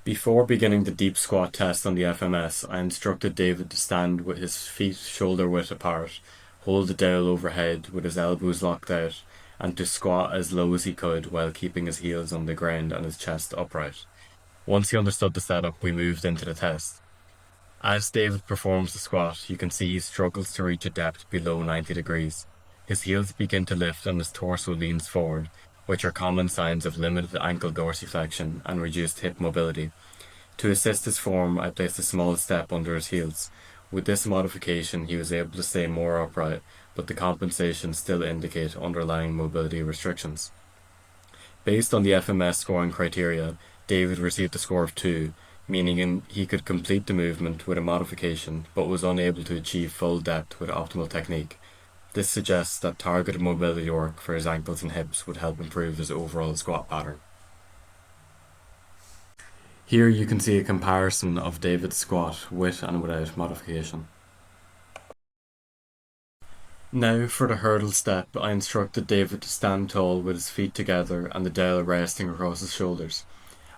Before beginning the deep squat test on the FMS, I instructed David to stand with his feet shoulder width apart, hold the dowel overhead with his elbows locked out, and to squat as low as he could while keeping his heels on the ground and his chest upright. Once he understood the setup, we moved into the test. As David performs the squat, you can see he struggles to reach a depth below 90 degrees. His heels begin to lift and his torso leans forward, which are common signs of limited ankle dorsiflexion and reduced hip mobility. To assist his form, I placed a small step under his heels. With this modification, he was able to stay more upright, but the compensations still indicate underlying mobility restrictions. Based on the FMS scoring criteria, David received a score of 2, meaning he could complete the movement with a modification, but was unable to achieve full depth with optimal technique. This suggests that targeted mobility work for his ankles and hips would help improve his overall squat pattern. Here you can see a comparison of David's squat with and without modification. Now for the hurdle step, I instructed David to stand tall with his feet together and the dowel resting across his shoulders.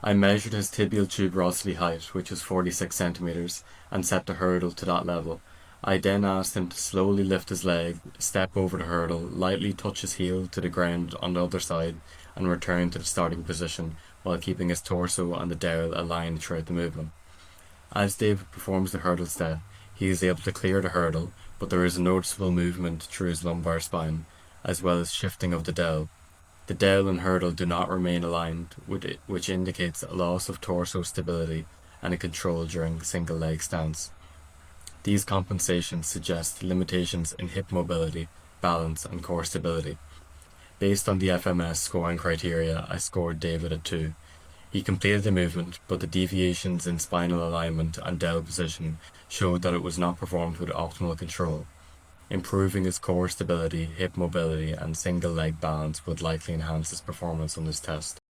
I measured his tibial tuberosity height, which was 46 centimeters, and set the hurdle to that level. I then asked him to slowly lift his leg, step over the hurdle, lightly touch his heel to the ground on the other side, and return to the starting position while keeping his torso and the dowel aligned throughout the movement. As David performs the hurdle step, he is able to clear the hurdle, but there is a noticeable movement through his lumbar spine, as well as shifting of the dowel. The dowel and hurdle do not remain aligned, which indicates a loss of torso stability and a control during the single leg stance. These compensations suggest limitations in hip mobility, balance, and core stability. Based on the FMS scoring criteria, I scored David a 2. He completed the movement, but the deviations in spinal alignment and dowel position showed that it was not performed with optimal control. Improving his core stability, hip mobility, and single leg balance would likely enhance his performance on this test.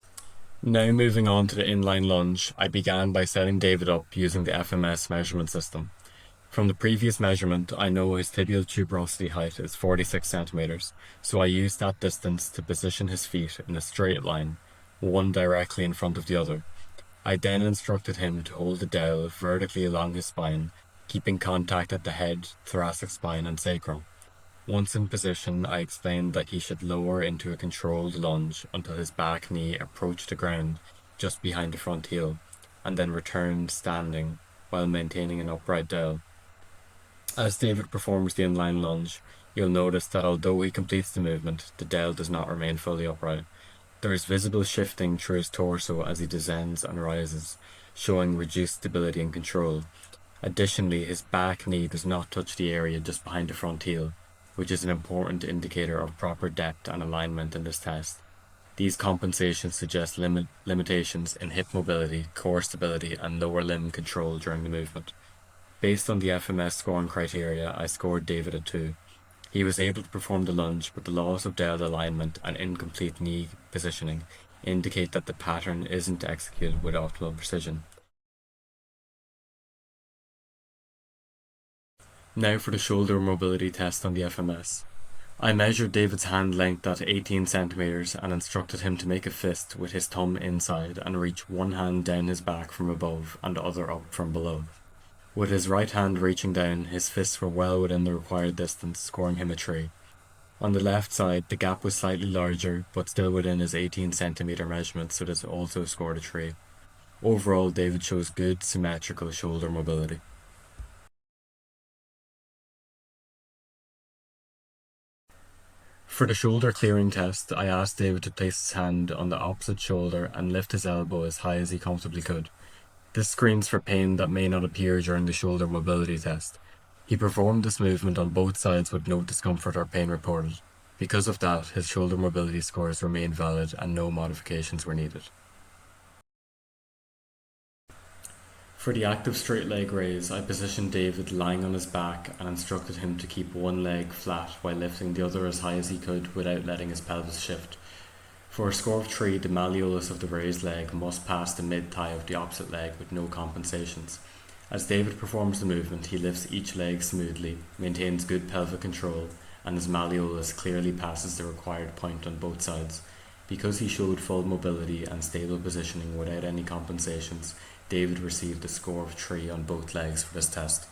Now moving on to the inline lunge, I began by setting David up using the FMS measurement system. From the previous measurement, I know his tibial tuberosity height is 46 centimeters, so I used that distance to position his feet in a straight line, one directly in front of the other. I then instructed him to hold the dowel vertically along his spine, keeping contact at the head, thoracic spine, and sacrum. Once in position, I explained that he should lower into a controlled lunge until his back knee approached the ground just behind the front heel, and then returned standing while maintaining an upright dowel. As David performs the inline lunge, you'll notice that although he completes the movement, the dowel does not remain fully upright. There is visible shifting through his torso as he descends and rises, showing reduced stability and control. Additionally, his back knee does not touch the area just behind the front heel, which is an important indicator of proper depth and alignment in this test. These compensations suggest limitations in hip mobility, core stability, and lower limb control during the movement. Based on the FMS scoring criteria, I scored David a 2. He was able to perform the lunge, but the loss of dowel alignment and incomplete knee positioning indicate that the pattern isn't executed with optimal precision. Now for the shoulder mobility test on the FMS. I measured David's hand length at 18 centimeters and instructed him to make a fist with his thumb inside and reach one hand down his back from above and the other up from below. With his right hand reaching down, his fists were well within the required distance, scoring him a 3. On the left side, the gap was slightly larger, but still within his 18 centimeter measurement, so this also scored a 3. Overall, David shows good symmetrical shoulder mobility. For the shoulder clearing test, I asked David to place his hand on the opposite shoulder and lift his elbow as high as he comfortably could. This screens for pain that may not appear during the shoulder mobility test. He performed this movement on both sides with no discomfort or pain reported. Because of that, his shoulder mobility scores remained valid and no modifications were needed. For the active straight leg raise, I positioned David lying on his back and instructed him to keep one leg flat while lifting the other as high as he could without letting his pelvis shift. For a score of 3, the malleolus of the raised leg must pass the mid-thigh of the opposite leg with no compensations. As David performs the movement, he lifts each leg smoothly, maintains good pelvic control, and his malleolus clearly passes the required point on both sides. Because he showed full mobility and stable positioning without any compensations, David received a score of 3 on both legs for this test.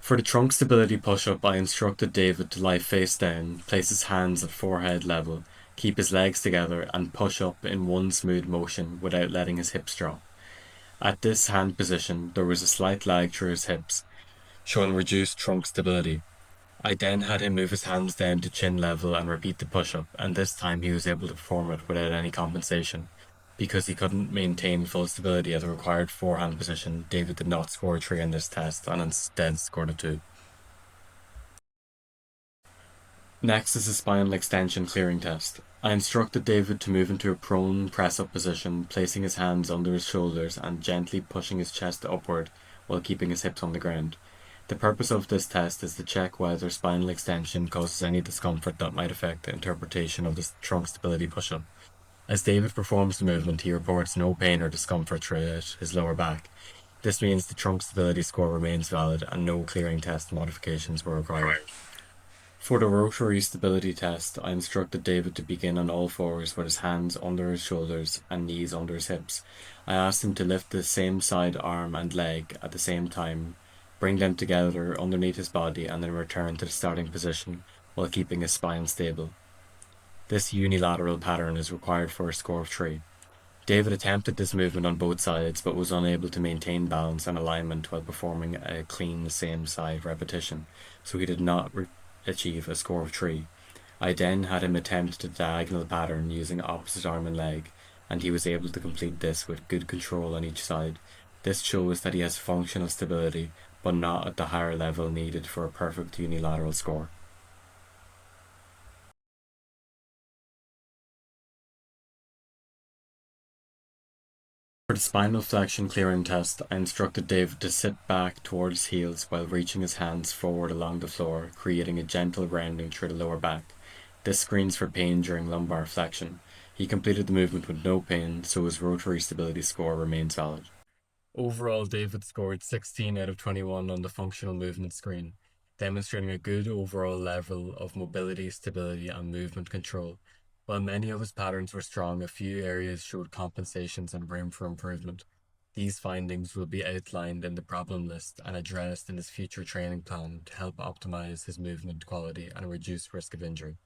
For the trunk stability push-up, I instructed David to lie face down, place his hands at forehead level, keep his legs together, and push up in one smooth motion without letting his hips drop. At this hand position, there was a slight lag through his hips, showing reduced trunk stability. I then had him move his hands down to chin level and repeat the push-up, and this time he was able to perform it without any compensation. Because he couldn't maintain full stability at the required forehand position, David did not score a 3 on this test and instead scored a 2. Next is the spinal extension clearing test. I instructed David to move into a prone press-up position, placing his hands under his shoulders and gently pushing his chest upward while keeping his hips on the ground. The purpose of this test is to check whether spinal extension causes any discomfort that might affect the interpretation of the trunk stability push-up. As David performs the movement, he reports no pain or discomfort throughout his lower back. This means the trunk stability score remains valid and no clearing test modifications were required. For the rotary stability test, I instructed David to begin on all fours with his hands under his shoulders and knees under his hips. I asked him to lift the same side arm and leg at the same time, bring them together underneath his body, and then return to the starting position while keeping his spine stable. This unilateral pattern is required for a score of 3. David attempted this movement on both sides but was unable to maintain balance and alignment while performing a clean same side repetition, so he did not achieve a score of 3. I then had him attempt the diagonal pattern using opposite arm and leg, and he was able to complete this with good control on each side. This shows that he has functional stability, but not at the higher level needed for a perfect unilateral score. For the spinal flexion clearing test, I instructed David to sit back towards his heels while reaching his hands forward along the floor, creating a gentle rounding through the lower back. This screens for pain during lumbar flexion. He completed the movement with no pain, so his rotary stability score remains valid. Overall, David scored 16 out of 21 on the functional movement screen, demonstrating a good overall level of mobility, stability, and movement control. While many of his patterns were strong, a few areas showed compensations and room for improvement. These findings will be outlined in the problem list and addressed in his future training plan to help optimize his movement quality and reduce risk of injury.